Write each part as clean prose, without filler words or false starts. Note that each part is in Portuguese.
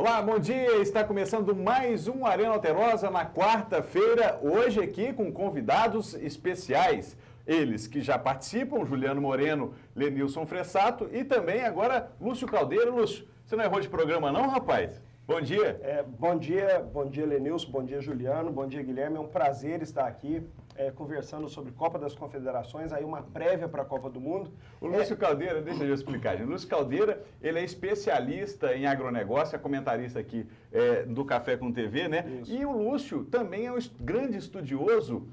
Olá, bom dia! Está começando mais um Arena Alterosa na quarta-feira, hoje aqui com convidados especiais. Eles que já participam, Juliano Moreno, Lenilson Fressato e também agora Lúcio Caldeira. Lúcio, você não errou de programa não, rapaz? Bom dia! Bom dia Lenilson, bom dia Juliano, bom dia Guilherme. É um prazer estar aqui conversando sobre Copa das Confederações, aí uma prévia para a Copa do Mundo. O Lúcio Caldeira, deixa eu explicar, gente. O Lúcio Caldeira, ele é especialista em agronegócio, é comentarista aqui do Café com TV, né? Isso. E o Lúcio também é um grande estudioso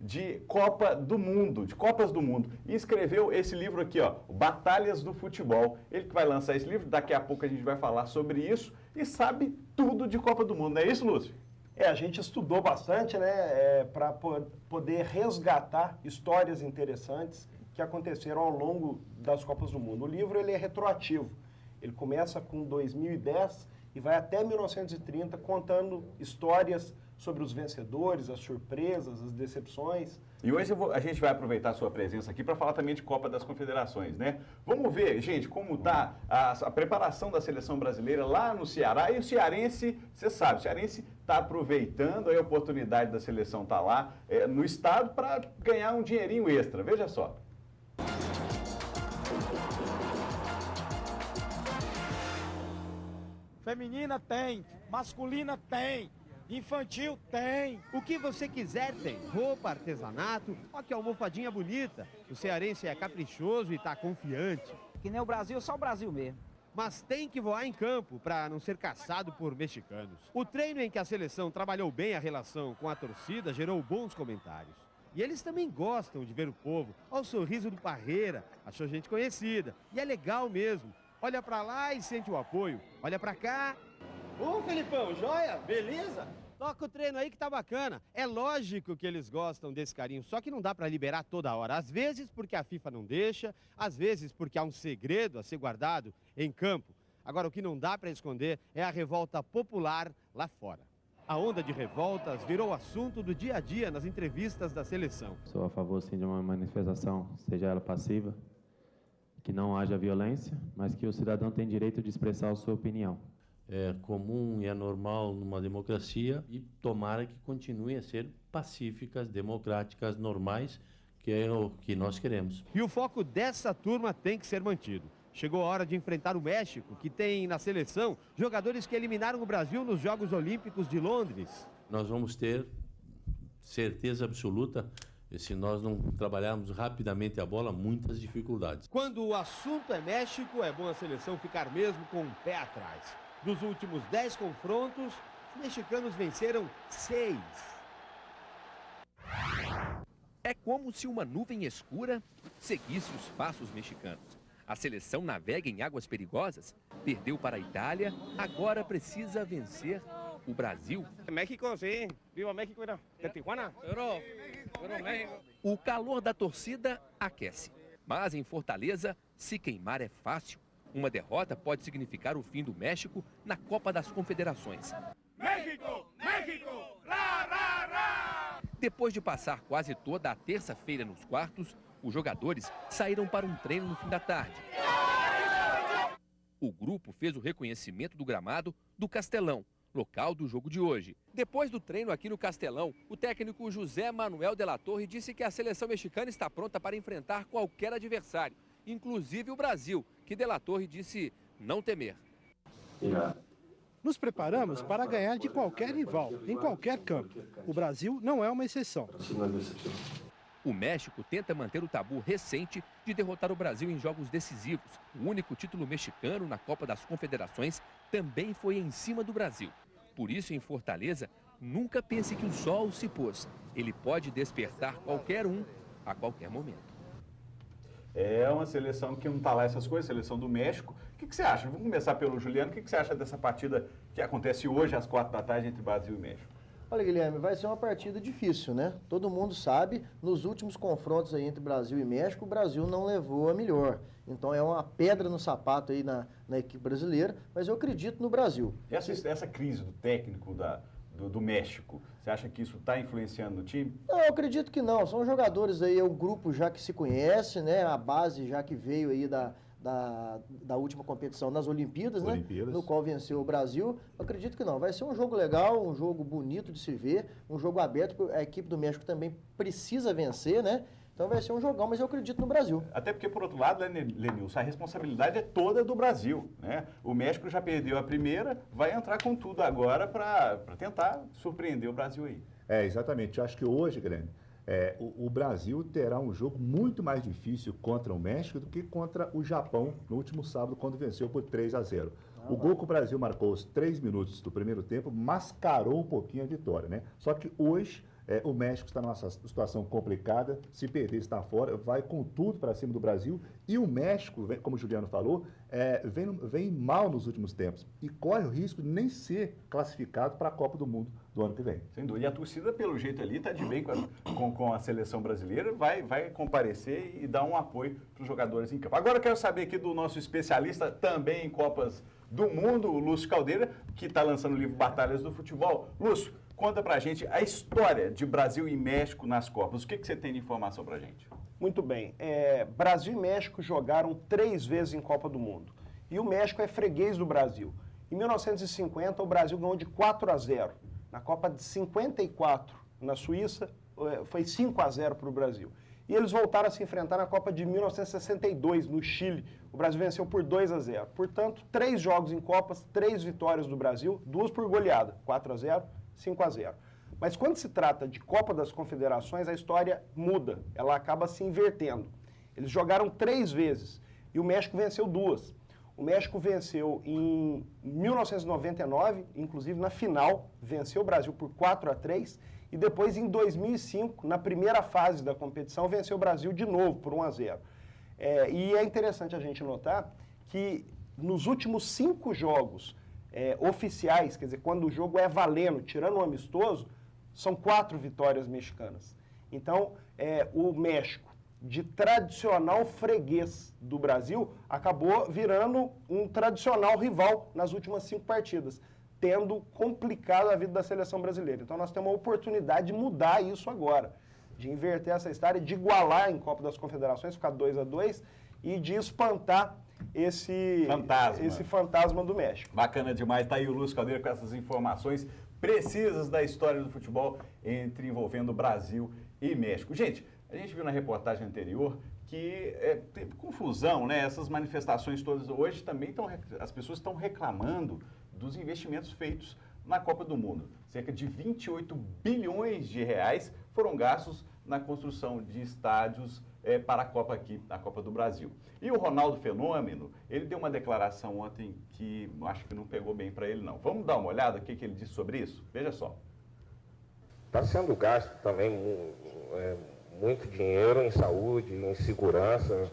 de Copa do Mundo, de Copas do Mundo. E escreveu esse livro aqui, ó, Batalhas do Futebol. Ele que vai lançar esse livro, daqui a pouco a gente vai falar sobre isso e sabe tudo de Copa do Mundo, não é isso, Lúcio? A gente estudou bastante, né, para poder resgatar histórias interessantes que aconteceram ao longo das Copas do Mundo. O livro ele é retroativo, ele começa com 2010 e vai até 1930 contando histórias sobre os vencedores, as surpresas, as decepções. E hoje a gente vai aproveitar a sua presença aqui para falar também de Copa das Confederações, né? Vamos ver, gente, como está a preparação da seleção brasileira lá no Ceará. E o cearense, você sabe, o cearense está aproveitando a oportunidade da seleção estar lá no estado para ganhar um dinheirinho extra. Veja só. Feminina tem, masculina tem. Infantil tem. O que você quiser tem. Roupa, artesanato, olha que almofadinha bonita. O cearense é caprichoso e tá confiante. Que nem o Brasil, só o Brasil mesmo. Mas tem que voar em campo para não ser caçado por mexicanos. O treino em que a seleção trabalhou bem a relação com a torcida gerou bons comentários. E eles também gostam de ver o povo. Olha o sorriso do Parreira, achou gente conhecida. E é legal mesmo. Olha para lá e sente o apoio. Olha para cá. Ô, Felipão, joia? Beleza? Toca o treino aí que tá bacana. É lógico que eles gostam desse carinho, só que não dá para liberar toda hora. Às vezes porque a FIFA não deixa, às vezes porque há um segredo a ser guardado em campo. Agora, o que não dá para esconder é a revolta popular lá fora. A onda de revoltas virou assunto do dia a dia nas entrevistas da seleção. Sou a favor, sim, de uma manifestação, seja ela passiva, que não haja violência, mas que o cidadão tem direito de expressar a sua opinião. É comum e é normal numa democracia e tomara que continuem a ser pacíficas, democráticas, normais, que é o que nós queremos. E o foco dessa turma tem que ser mantido. Chegou a hora de enfrentar o México, que tem na seleção jogadores que eliminaram o Brasil nos Jogos Olímpicos de Londres. Nós vamos ter certeza absoluta, se nós não trabalharmos rapidamente a bola, muitas dificuldades. Quando o assunto é México, é bom a seleção ficar mesmo com o pé atrás. Dos últimos 10 confrontos, os mexicanos venceram 6. É como se uma nuvem escura seguisse os passos mexicanos. A seleção navega em águas perigosas, perdeu para a Itália, agora precisa vencer o Brasil. México, sim. Viva México, de Tijuana. México. O calor da torcida aquece, mas em Fortaleza, se queimar é fácil. Uma derrota pode significar o fim do México na Copa das Confederações. México! México! Lá, lá, lá! Depois de passar quase toda a terça-feira nos quartos, os jogadores saíram para um treino no fim da tarde. O grupo fez o reconhecimento do gramado do Castelão, local do jogo de hoje. Depois do treino aqui no Castelão, o técnico José Manuel de la Torre disse que a seleção mexicana está pronta para enfrentar qualquer adversário, inclusive o Brasil, que de la Torre disse não temer. Nos preparamos para ganhar de qualquer rival, em qualquer campo. O Brasil não é uma exceção. O México tenta manter o tabu recente de derrotar o Brasil em jogos decisivos. O único título mexicano na Copa das Confederações também foi em cima do Brasil. Por isso, em Fortaleza, nunca pense que o sol se pôs. Ele pode despertar qualquer um a qualquer momento. É uma seleção que não está lá essas coisas, seleção do México. O que você acha? Vamos começar pelo Juliano. O que você acha dessa partida que acontece hoje às 4 da tarde entre Brasil e México? Olha, Guilherme, vai ser uma partida difícil, né? Todo mundo sabe, nos últimos confrontos aí entre Brasil e México, o Brasil não levou a melhor. Então é uma pedra no sapato aí na equipe brasileira, mas eu acredito no Brasil. Essa crise do técnico do México, você acha que isso está influenciando no time? Não, eu acredito que não. São jogadores aí, é um grupo já que se conhece, né? A base já que veio aí da última competição nas Olimpíadas, né? No qual venceu o Brasil. Eu acredito que não. Vai ser um jogo legal, um jogo bonito de se ver, um jogo aberto, porque a equipe do México também precisa vencer, né? Então vai ser um jogão, mas eu acredito no Brasil. Até porque, por outro lado, né, Lenilson, a responsabilidade é toda do Brasil, né? O México já perdeu a primeira, vai entrar com tudo agora para tentar surpreender o Brasil aí. Exatamente. Eu acho que hoje, Grêmio, o Brasil terá um jogo muito mais difícil contra o México do que contra o Japão no último sábado, quando venceu por 3-0. O gol que o Brasil marcou aos 3 minutos do primeiro tempo mascarou um pouquinho a vitória, né? Só que hoje o México está numa situação complicada, se perder está fora, vai com tudo para cima do Brasil, e o México, como o Juliano falou, vem mal nos últimos tempos e corre o risco de nem ser classificado para a Copa do Mundo do ano que vem. Sem dúvida. E a torcida, pelo jeito ali, está de bem com a seleção brasileira, vai comparecer e dar um apoio para os jogadores em campo. Agora eu quero saber aqui do nosso especialista também em Copas do Mundo, o Lúcio Caldeira, que está lançando o livro Batalhas do Futebol. Lúcio, conta pra gente a história de Brasil e México nas Copas. O que você tem de informação pra gente? Muito bem. Brasil e México jogaram 3 vezes em Copa do Mundo. E o México é freguês do Brasil. Em 1950, o Brasil ganhou de 4-0. Na Copa de 54, na Suíça, foi 5-0 para o Brasil. E eles voltaram a se enfrentar na Copa de 1962, no Chile. O Brasil venceu por 2-0. Portanto, 3 jogos em Copas, 3 vitórias do Brasil, 2 por goleada, 4-0, 5-0. Mas quando se trata de Copa das Confederações, a história muda, ela acaba se invertendo. Eles jogaram 3 vezes e o México venceu 2. O México venceu em 1999, inclusive na final, venceu o Brasil por 4-3, e depois em 2005, na primeira fase da competição, venceu o Brasil de novo por 1-0. E é interessante a gente notar que nos últimos 5 jogos oficiais, quer dizer, quando o jogo é valendo, tirando o amistoso, são 4 vitórias mexicanas. Então, o México, de tradicional freguês do Brasil, acabou virando um tradicional rival nas últimas 5 partidas, tendo complicado a vida da seleção brasileira. Então, nós temos uma oportunidade de mudar isso agora, de inverter essa história, de igualar em Copa das Confederações, ficar 2-2, e de espantar esse fantasma do México. Bacana demais. Está aí o Lúcio Caldeira com essas informações precisas da história do futebol envolvendo Brasil e México. Gente, a gente viu na reportagem anterior que teve confusão, né? Essas manifestações todas hoje também as pessoas estão reclamando dos investimentos feitos na Copa do Mundo. Cerca de 28 bilhões de reais foram gastos na construção de estádios para a Copa aqui, a Copa do Brasil. E o Ronaldo Fenômeno, ele deu uma declaração ontem que acho que não pegou bem para ele, não. Vamos dar uma olhada o que ele disse sobre isso? Veja só. Está sendo gasto também muito dinheiro em saúde, em segurança,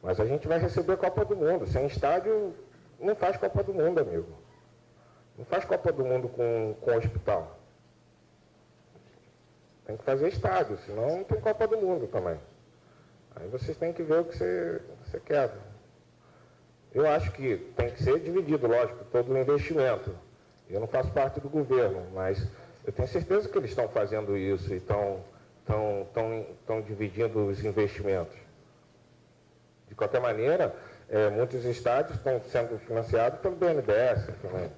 mas a gente vai receber a Copa do Mundo. Sem estádio, não faz Copa do Mundo, amigo. Não faz Copa do Mundo com hospital. Tem que fazer estádio, senão não tem Copa do Mundo também. Aí vocês têm que ver o que você quer. Eu acho que tem que ser dividido, lógico, todo o investimento. Eu não faço parte do governo, mas eu tenho certeza que eles estão fazendo isso e estão dividindo os investimentos. De qualquer maneira, muitos estádios estão sendo financiados pelo BNDES também.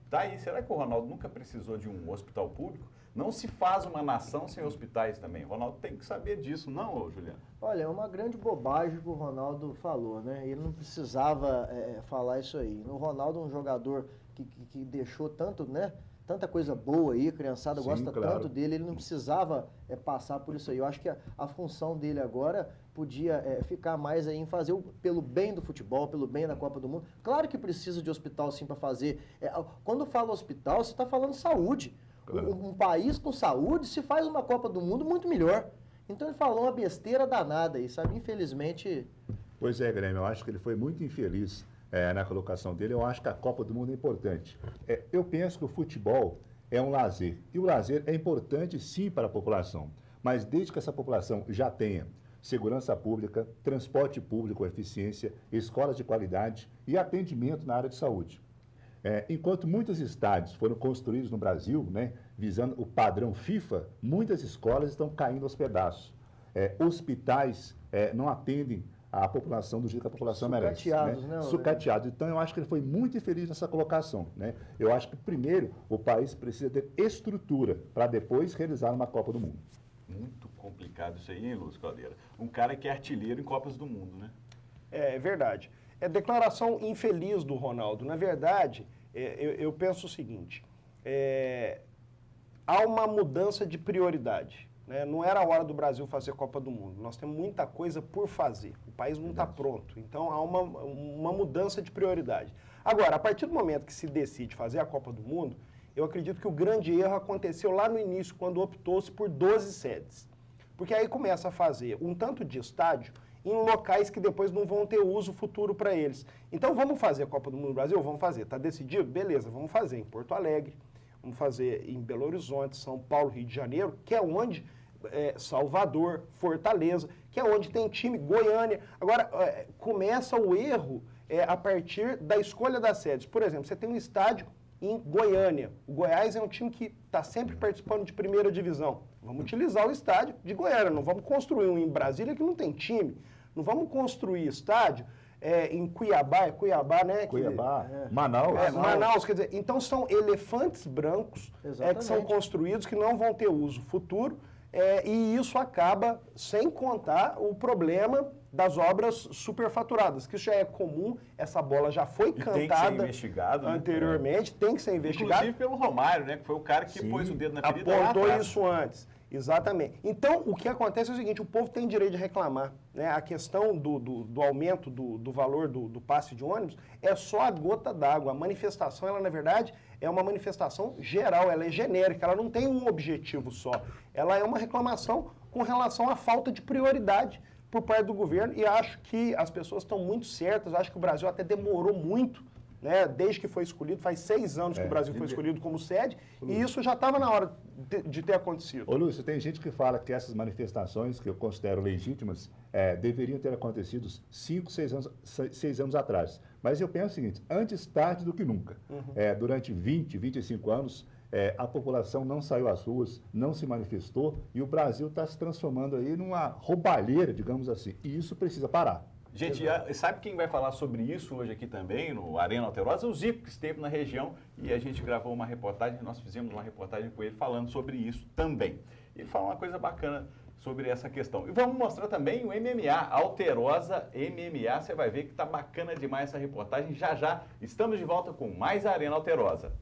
Tá aí. Será que o Ronaldo nunca precisou de um hospital público? Não se faz uma nação sem hospitais também. O Ronaldo tem que saber disso, não, Juliano? Olha, é uma grande bobagem que o Ronaldo falou, né? Ele não precisava falar isso aí. O Ronaldo é um jogador que deixou tanto, né? Tanta coisa boa aí, a criançada gosta tanto dele, ele não precisava passar por isso aí. Eu acho que a função dele agora podia ficar mais aí em fazer pelo bem do futebol, pelo bem da Copa do Mundo. Claro que precisa de hospital sim para fazer. Quando fala hospital, você está falando saúde. Claro. Um país com saúde se faz uma Copa do Mundo muito melhor. Então ele falou uma besteira danada aí, sabe? Infelizmente... Pois é, Grêmio, eu acho que ele foi muito infeliz na colocação dele. Eu acho que a Copa do Mundo é importante. Eu penso que o futebol é um lazer. E o lazer é importante, sim, para a população. Mas desde que essa população já tenha segurança pública, transporte público com eficiência, escolas de qualidade e atendimento na área de saúde. Enquanto muitos estádios foram construídos no Brasil, né, visando o padrão FIFA, muitas escolas estão caindo aos pedaços. hospitais não atendem a população do jeito que a população merece. Sucateados, né? Sucateados. Então, eu acho que ele foi muito infeliz nessa colocação, né? Eu acho que, primeiro, o país precisa ter estrutura para depois realizar uma Copa do Mundo. Muito complicado isso aí, hein, Lúcio Caldeira? Um cara que é artilheiro em Copas do Mundo, né? É verdade. É declaração infeliz do Ronaldo. Na verdade, eu penso o seguinte, há uma mudança de prioridade. Né? Não era a hora do Brasil fazer Copa do Mundo. Nós temos muita coisa por fazer. O país não está pronto. Então, há uma mudança de prioridade. Agora, a partir do momento que se decide fazer a Copa do Mundo, eu acredito que o grande erro aconteceu lá no início, quando optou-se por 12 sedes. Porque aí começa a fazer um tanto de estádio em locais que depois não vão ter uso futuro para eles. Então, vamos fazer a Copa do Mundo no Brasil? Vamos fazer. Está decidido? Beleza, vamos fazer em Porto Alegre, vamos fazer em Belo Horizonte, São Paulo, Rio de Janeiro, que é onde... Salvador, Fortaleza, que é onde tem time, Goiânia. Agora, começa o erro a partir da escolha das sedes. Por exemplo, você tem um estádio em Goiânia. O Goiás é um time que está sempre participando de primeira divisão. Vamos utilizar o estádio de Goiânia, não vamos construir um em Brasília que não tem time. Não vamos construir estádio em Cuiabá, né? Cuiabá, Manaus. Manaus, quer dizer, então são elefantes brancos que são construídos que não vão ter uso futuro. E isso acaba, sem contar o problema das obras superfaturadas, que isso já é comum, essa bola já foi cantada tem que ser investigado, anteriormente, tem que ser investigado. Inclusive pelo Romário, né, que foi o cara que pôs o dedo na ferida. Apontou isso antes, exatamente. Então, o que acontece é o seguinte, o povo tem direito de reclamar. Né? A questão do aumento do valor do passe de ônibus é só a gota d'água. A manifestação, ela na verdade, é uma manifestação geral, ela é genérica, ela não tem um objetivo só. Ela é uma reclamação com relação à falta de prioridade por parte do governo e acho que as pessoas estão muito certas, acho que o Brasil até demorou muito, né, desde que foi escolhido, faz 6 anos que o Brasil foi escolhido como sede, e isso já estava na hora de ter acontecido. Ô Lúcio, tem gente que fala que essas manifestações, que eu considero legítimas, deveriam ter acontecido 5, 6 anos atrás. Mas eu penso o seguinte, antes tarde do que nunca. Durante 20, 25 anos, a população não saiu às ruas, não se manifestou, e o Brasil está se transformando aí numa roubalheira, digamos assim, e isso precisa parar. Gente, sabe quem vai falar sobre isso hoje aqui também, no Arena Alterosa? O Zico, que esteve na região e a gente gravou uma reportagem, nós fizemos uma reportagem com ele falando sobre isso também. Ele falou uma coisa bacana sobre essa questão. E vamos mostrar também o MMA, Alterosa MMA, você vai ver que está bacana demais essa reportagem. Já já estamos de volta com mais Arena Alterosa.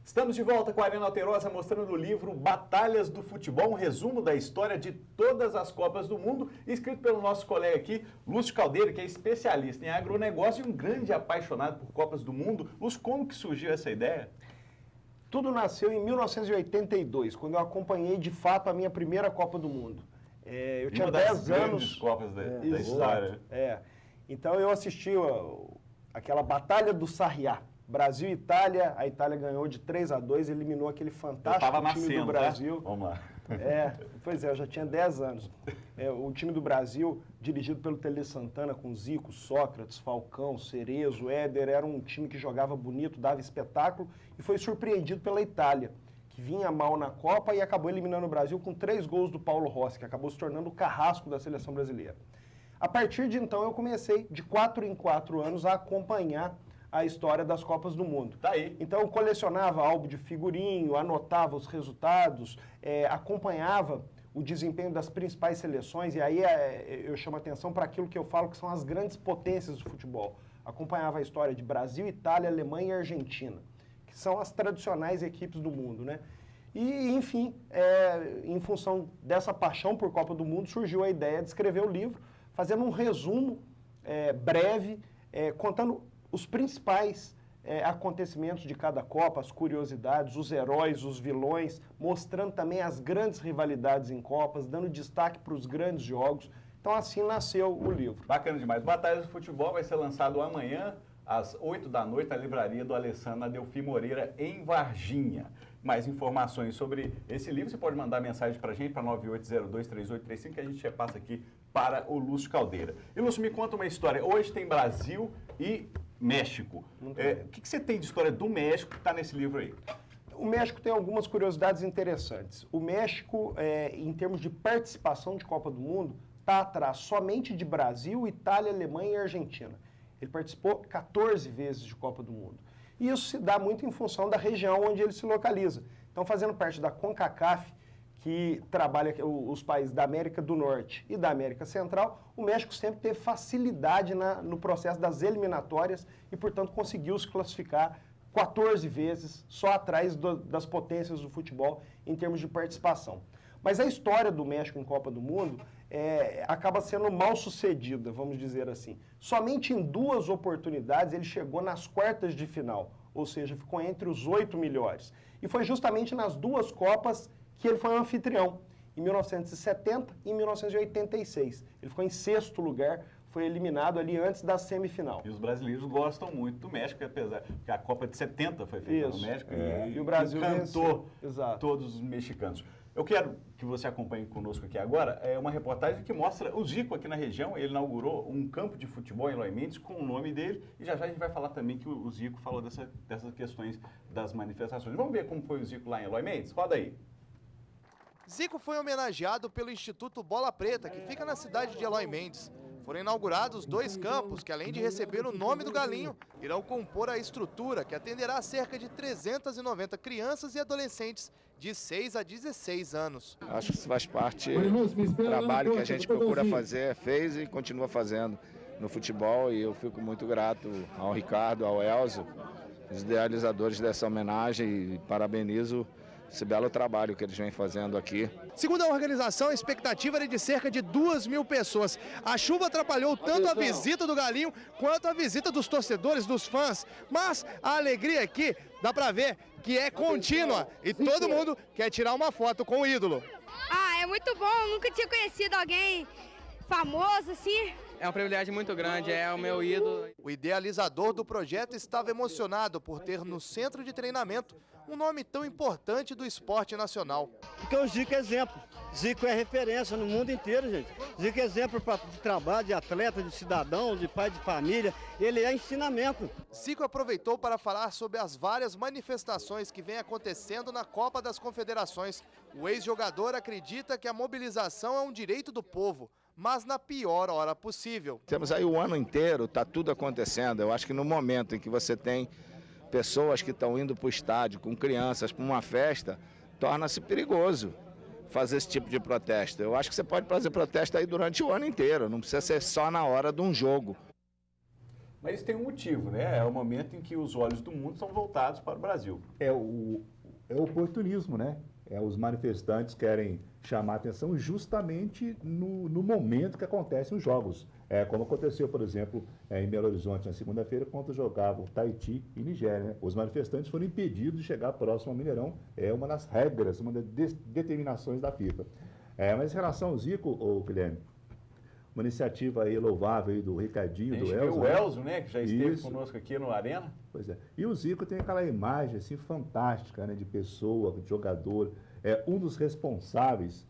Estamos de volta com a Arena Alterosa, mostrando o livro Batalhas do Futebol, um resumo da história de todas as Copas do Mundo, escrito pelo nosso colega aqui, Lúcio Caldeira, que é especialista em agronegócio e um grande apaixonado por Copas do Mundo. Lúcio, como que surgiu essa ideia? Tudo nasceu em 1982, quando eu acompanhei de fato a minha primeira Copa do Mundo. Eu tinha 10 anos. Copas da história. Então eu assisti aquela Batalha do Sarriá. Brasil e Itália, a Itália ganhou de 3-2, eliminou aquele fantástico time do Brasil. Vamos lá. Pois é, eu já tinha 10 anos. O time do Brasil, dirigido pelo Tele Santana, com Zico, Sócrates, Falcão, Cerezo, Éder, era um time que jogava bonito, dava espetáculo, e foi surpreendido pela Itália, que vinha mal na Copa e acabou eliminando o Brasil com 3 gols do Paulo Rossi, que acabou se tornando o carrasco da seleção brasileira. A partir de então, eu comecei, de 4 em 4 anos, a acompanhar a história das Copas do Mundo. Tá aí. Então, eu colecionava álbum de figurinho, anotava os resultados, acompanhava o desempenho das principais seleções, e aí eu chamo a atenção para aquilo que eu falo que são as grandes potências do futebol. Acompanhava a história de Brasil, Itália, Alemanha e Argentina, que são as tradicionais equipes do mundo, né? E, enfim, em função dessa paixão por Copa do Mundo, surgiu a ideia de escrever o livro, fazendo um resumo breve, contando os principais acontecimentos de cada Copa, as curiosidades, os heróis, os vilões, mostrando também as grandes rivalidades em Copas, dando destaque para os grandes jogos. Então, assim nasceu o livro. Bacana demais. Batalhas do Futebol vai ser lançado amanhã às 8 da noite, na livraria do Alessandro Adelfi Moreira, em Varginha. Mais informações sobre esse livro, você pode mandar mensagem para a gente, para 98023835, que a gente repassa aqui para o Lúcio Caldeira. E, Lúcio, me conta uma história. Hoje tem Brasil e México. O que você tem de história do México que está nesse livro aí? O México tem algumas curiosidades interessantes. O México, em termos de participação de Copa do Mundo, está atrás somente de Brasil, Itália, Alemanha e Argentina. Ele participou 14 vezes de Copa do Mundo. E isso se dá muito em função da região onde ele se localiza. Então, fazendo parte da CONCACAF, que trabalha os países da América do Norte e da América Central, o México sempre teve facilidade no processo das eliminatórias e, portanto, conseguiu se classificar 14 vezes, só atrás das potências do futebol em termos de participação. Mas a história do México em Copa do Mundo acaba sendo mal sucedida, vamos dizer assim. Somente em 2 oportunidades ele chegou nas quartas de final, ou seja, ficou entre os 8 melhores. E foi justamente nas 2 Copas que ele foi um anfitrião, em 1970 e em 1986. Ele ficou em 6º lugar, foi eliminado ali antes da semifinal. E os brasileiros gostam muito do México, apesar que a Copa de 70 foi feita no México e o Brasil encantou todos os mexicanos. Eu quero que você acompanhe conosco aqui agora uma reportagem que mostra o Zico aqui na região. Ele inaugurou um campo de futebol em Eloy Mendes com o nome dele e já a gente vai falar também que o Zico falou dessas questões das manifestações. Vamos ver como foi o Zico lá em Eloy Mendes? Roda aí. Zico foi homenageado pelo Instituto Bola Preta, que fica na cidade de Eloy Mendes. Foram inaugurados 2 campos que, além de receber o nome do galinho, irão compor a estrutura que atenderá cerca de 390 crianças e adolescentes de 6 a 16 anos. Acho que isso faz parte do trabalho que a gente procura fazer, fez e continua fazendo no futebol, e eu fico muito grato ao Ricardo, ao Elzo, os idealizadores dessa homenagem, e parabenizo esse belo trabalho que eles vêm fazendo aqui. Segundo a organização, a expectativa era de cerca de 2.000 pessoas. A chuva atrapalhou tanto a visita do galinho quanto a visita dos torcedores, dos fãs. Mas a alegria aqui, dá pra ver que é contínua e todo mundo quer tirar uma foto com o ídolo. Ah, é muito bom, eu nunca tinha conhecido alguém famoso assim. É um privilégio muito grande, é o meu ídolo. O idealizador do projeto estava emocionado por ter no centro de treinamento um nome tão importante do esporte nacional. Porque o Zico é exemplo. Zico é referência no mundo inteiro, gente. Zico é exemplo de trabalho, de atleta, de cidadão, de pai de família. Ele é ensinamento. Zico aproveitou para falar sobre as várias manifestações que vêm acontecendo na Copa das Confederações. O ex-jogador acredita que a mobilização é um direito do povo, mas na pior hora possível. Temos aí o ano inteiro, está tudo acontecendo. Eu acho que no momento em que você tem pessoas que estão indo para o estádio com crianças para uma festa, torna-se perigoso fazer esse tipo de protesto. Eu acho que você pode fazer protesto aí durante o ano inteiro, não precisa ser só na hora de um jogo. Mas isso tem um motivo, né? É o momento em que os olhos do mundo são voltados para o Brasil. É o oportunismo, né? Os manifestantes querem chamar a atenção justamente no momento que acontecem os jogos. Como aconteceu, por exemplo, em Belo Horizonte, na segunda-feira, quando jogavam Tahiti e Nigéria. Né? Os manifestantes foram impedidos de chegar próximo ao Mineirão. É uma das regras, uma das determinações da FIFA. Mas em relação ao Zico, Guilherme, uma iniciativa aí louvável aí do Ricardinho, do Elzo. O Elzo, né, que já esteve conosco aqui no Arena. Pois é. E o Zico tem aquela imagem assim fantástica, né, de pessoa, de jogador. Um dos responsáveis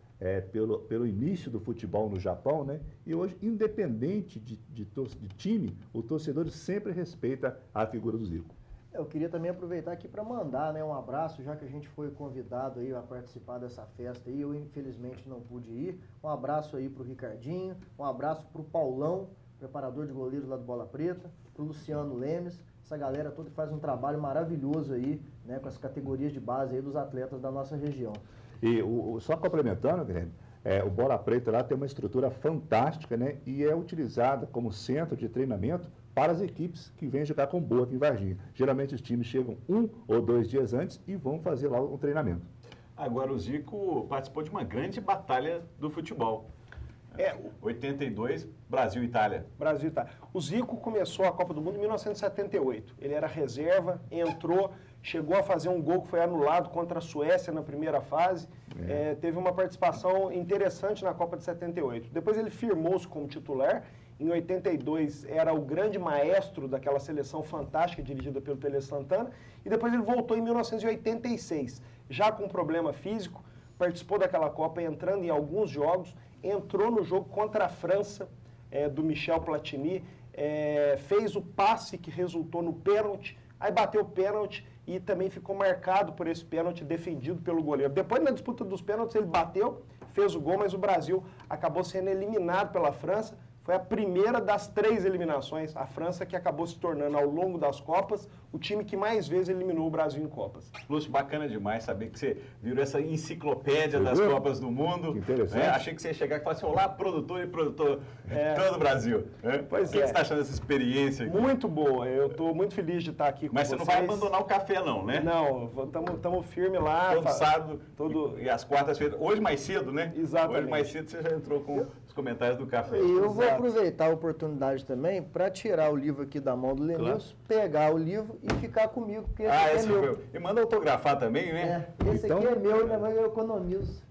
pelo início do futebol no Japão, né? E hoje, independente de time, o torcedor sempre respeita a figura do Zico. Eu queria também aproveitar aqui para mandar, né, um abraço, já que a gente foi convidado aí a participar dessa festa aí, eu infelizmente não pude ir. Um abraço aí para o Ricardinho, um abraço para o Paulão, preparador de goleiros lá do Bola Preta, para o Luciano Lemes, essa galera toda que faz um trabalho maravilhoso aí, né, com as categorias de base aí dos atletas da nossa região. E só complementando, Guilherme, o Bola Preta lá tem uma estrutura fantástica, né, e é utilizada como centro de treinamento para as equipes que vêm jogar com boa aqui em Varginha. Geralmente os times chegam 1 ou 2 dias antes e vão fazer lá um treinamento. Agora o Zico participou de uma grande batalha do futebol. 82, Brasil e Itália. Brasil e Itália. O Zico começou a Copa do Mundo em 1978. Ele era reserva, entrou, chegou a fazer um gol que foi anulado contra a Suécia na primeira fase, teve uma participação interessante na Copa de 78. Depois ele firmou-se como titular, em 82 era o grande maestro daquela seleção fantástica dirigida pelo Tele Santana, e depois ele voltou em 1986, já com problema físico, participou daquela Copa entrando em alguns jogos, entrou no jogo contra a França, do Michel Platini, fez o passe que resultou no pênalti, aí bateu o pênalti e também ficou marcado por esse pênalti defendido pelo goleiro. Depois, na disputa dos pênaltis, ele bateu, fez o gol, mas o Brasil acabou sendo eliminado pela França. Foi a primeira das 3 eliminações. A França que acabou se tornando, ao longo das Copas, o time que mais vezes eliminou o Brasil em Copas. Lúcio, bacana demais saber que você virou essa enciclopédia das Copas do Mundo. Que interessante. Achei que você ia chegar e falar assim, olá, produtor e produtor de todo o Brasil. Pois o que você está achando dessa experiência aqui? Muito boa. Eu estou muito feliz de estar aqui com Mas vocês. Mas você não vai abandonar o café não, né? Não, estamos firmes lá. Todo sábado e às quartas-feiras. Hoje mais cedo, né? Exatamente. Hoje mais cedo você já entrou com os comentários do café. E eu vou aproveitar a oportunidade também para tirar o livro aqui da mão do Lenilson, pegar o livro e ficar comigo, porque esse é meu. E manda autografar também, né? Esse aqui é meu, eu economizo.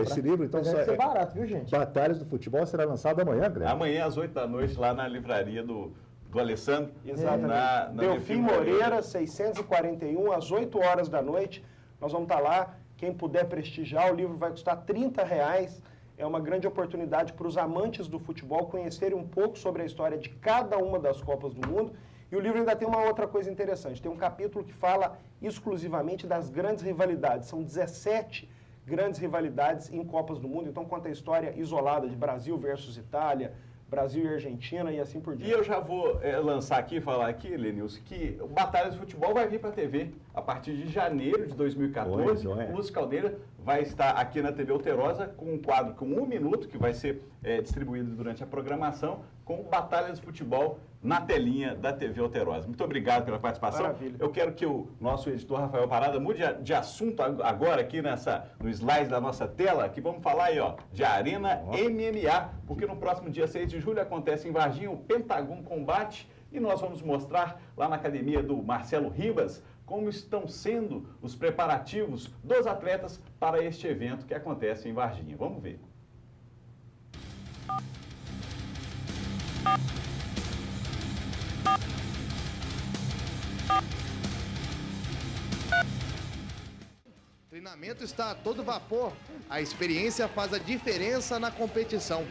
Esse livro, então, deve ser barato, viu, gente? Batalhas do Futebol será lançado amanhã, Greg? Amanhã, às 8 da noite, lá na livraria do Alessandro. Exatamente. Na Delfim Moreira, 641, às 8 horas da noite. Nós vamos estar lá. Quem puder prestigiar, o livro vai custar R$30. É uma grande oportunidade para os amantes do futebol conhecerem um pouco sobre a história de cada uma das Copas do Mundo. E o livro ainda tem uma outra coisa interessante. Tem um capítulo que fala exclusivamente das grandes rivalidades. São 17 grandes rivalidades em Copas do Mundo. Então conta a história isolada de Brasil versus Itália, Brasil e Argentina e assim por diante. E eu já vou lançar aqui, falar aqui, Lenilson, que o Batalha do Futebol vai vir para a TV a partir de janeiro de 2014. O Lúcio Caldeira vai estar aqui na TV Alterosa com um quadro com 1 minuto, que vai ser distribuído durante a programação, com Batalha do Futebol na telinha da TV Alterosa. Muito obrigado pela participação. Maravilha. Eu quero que o nosso editor Rafael Parada mude de assunto agora aqui no slide da nossa tela, que vamos falar aí, de Arena MMA, porque no próximo dia 6 de julho acontece em Varginha o Pentagon Combate e nós vamos mostrar lá na academia do Marcelo Ribas como estão sendo os preparativos dos atletas para este evento que acontece em Varginha. Vamos ver. O treinamento está a todo vapor. A experiência faz a diferença na competição.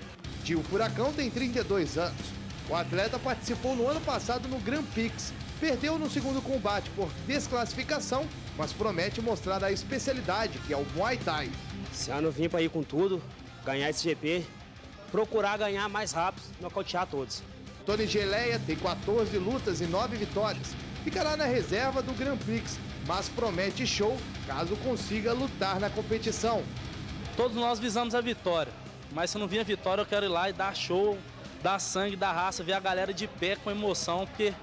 Gil Furacão tem 32 anos. O atleta participou no ano passado no Grand Prix. Perdeu no segundo combate por desclassificação, mas promete mostrar a especialidade, que é o Muay Thai. Esse ano eu vim para ir com tudo, ganhar esse GP, procurar ganhar mais rápido, nocautear todos. Tony Geleia tem 14 lutas e 9 vitórias. Ficará na reserva do Grand Prix, mas promete show caso consiga lutar na competição. Todos nós visamos a vitória, mas se não vir a vitória eu quero ir lá e dar show, dar sangue, dar raça, ver a galera de pé com emoção, porque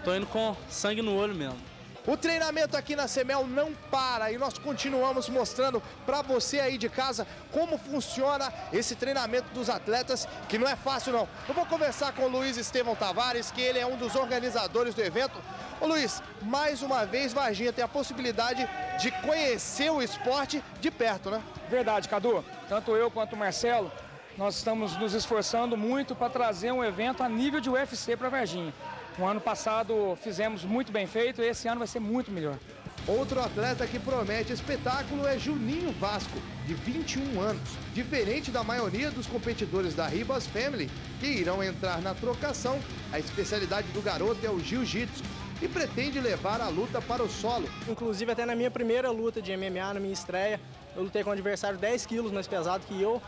tô indo com sangue no olho mesmo. O treinamento aqui na CEMEL não para e nós continuamos mostrando para você aí de casa como funciona esse treinamento dos atletas, que não é fácil não. Eu vou conversar com o Luiz Estevão Tavares, que ele é um dos organizadores do evento. Ô Luiz, mais uma vez Varginha tem a possibilidade de conhecer o esporte de perto, né? Verdade, Cadu. Tanto eu quanto o Marcelo, nós estamos nos esforçando muito para trazer um evento a nível de UFC para Varginha. No ano passado fizemos muito bem feito e esse ano vai ser muito melhor. Outro atleta que promete espetáculo é Juninho Vasco, de 21 anos. Diferente da maioria dos competidores da Ribas Family, que irão entrar na trocação, a especialidade do garoto é o jiu-jitsu e pretende levar a luta para o solo. Inclusive até na minha primeira luta de MMA, na minha estreia, eu lutei com um adversário 10 quilos mais pesado que eu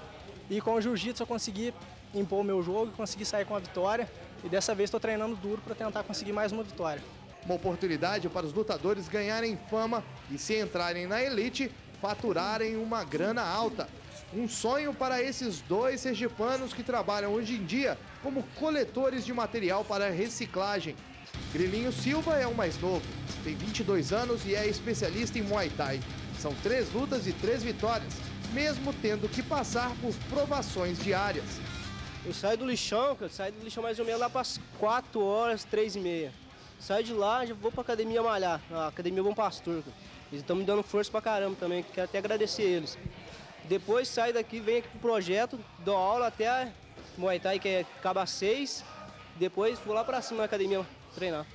e com o jiu-jitsu eu consegui impor o meu jogo e consegui sair com a vitória. E dessa vez estou treinando duro para tentar conseguir mais uma vitória. Uma oportunidade para os lutadores ganharem fama e, se entrarem na elite, faturarem uma grana alta. Um sonho para esses dois sergipanos que trabalham hoje em dia como coletores de material para reciclagem. Grilinho Silva é o mais novo, tem 22 anos e é especialista em Muay Thai. São 3 lutas e 3 vitórias, mesmo tendo que passar por provações diárias. Eu saio do lixão mais ou menos lá para as 4 horas, 3h30. saio de lá, já vou pra academia malhar, a academia Bom Pastor. Eles estão me dando força pra caramba também, quero até agradecer eles. Depois saio daqui, venho aqui pro projeto, dou aula até Muay Thai, que acaba às 6. Depois vou lá pra cima na academia treinar.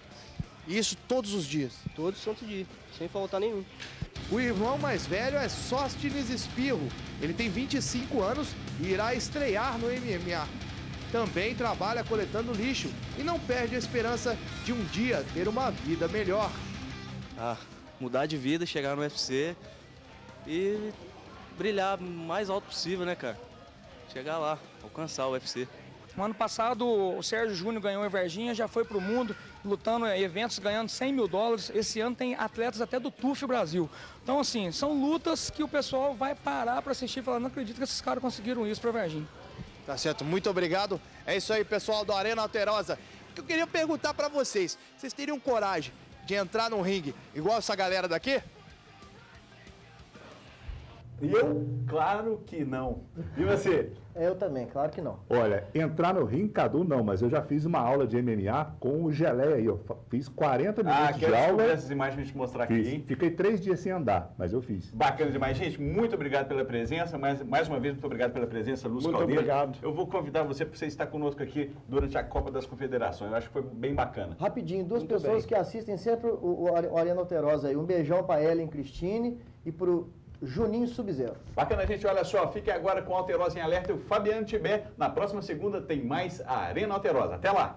Isso todos os dias? Todos os santos dias, sem faltar nenhum. O irmão mais velho é Sóstenes Espirro. Ele tem 25 anos e irá estrear no MMA. Também trabalha coletando lixo e não perde a esperança de um dia ter uma vida melhor. Mudar de vida, chegar no UFC e brilhar o mais alto possível, né, cara? Chegar lá, alcançar o UFC. No ano passado, o Sérgio Júnior ganhou em Varginha, já foi para o mundo, lutando em eventos, ganhando $100 mil. Esse ano tem atletas até do TUF Brasil. Então, assim, são lutas que o pessoal vai parar para assistir e falar, não acredito que esses caras conseguiram isso para Varginha. Tá certo, muito obrigado. É isso aí, pessoal do Arena Alterosa. O que eu queria perguntar para vocês, vocês teriam coragem de entrar num ringue igual essa galera daqui? Eu? Claro que não. E você? Eu também, claro que não. Olha, entrar no ringue, Cadu, não, mas eu já fiz uma aula de MMA com o Geleia aí, eu fiz 40 minutos de aula. Essas imagens pra gente mostrar aqui, hein? Fiquei 3 dias sem andar, mas eu fiz. Bacana demais. Gente, muito obrigado pela presença, mais uma vez, muito obrigado pela presença, Lúcio Muito Caldeira. obrigado. Eu vou convidar você para você estar conosco aqui durante a Copa das Confederações. Eu acho que foi bem bacana. Rapidinho, duas Muito pessoas bem. que assistem sempre o Arena Alterosa aí. Um beijão para Ellen Cristine e pro Juninho Sub-Zero. Bacana, gente. Olha só, fique agora com a Alterosa em Alerta e o Fabiano Tibé. Na próxima segunda tem mais a Arena Alterosa. Até lá!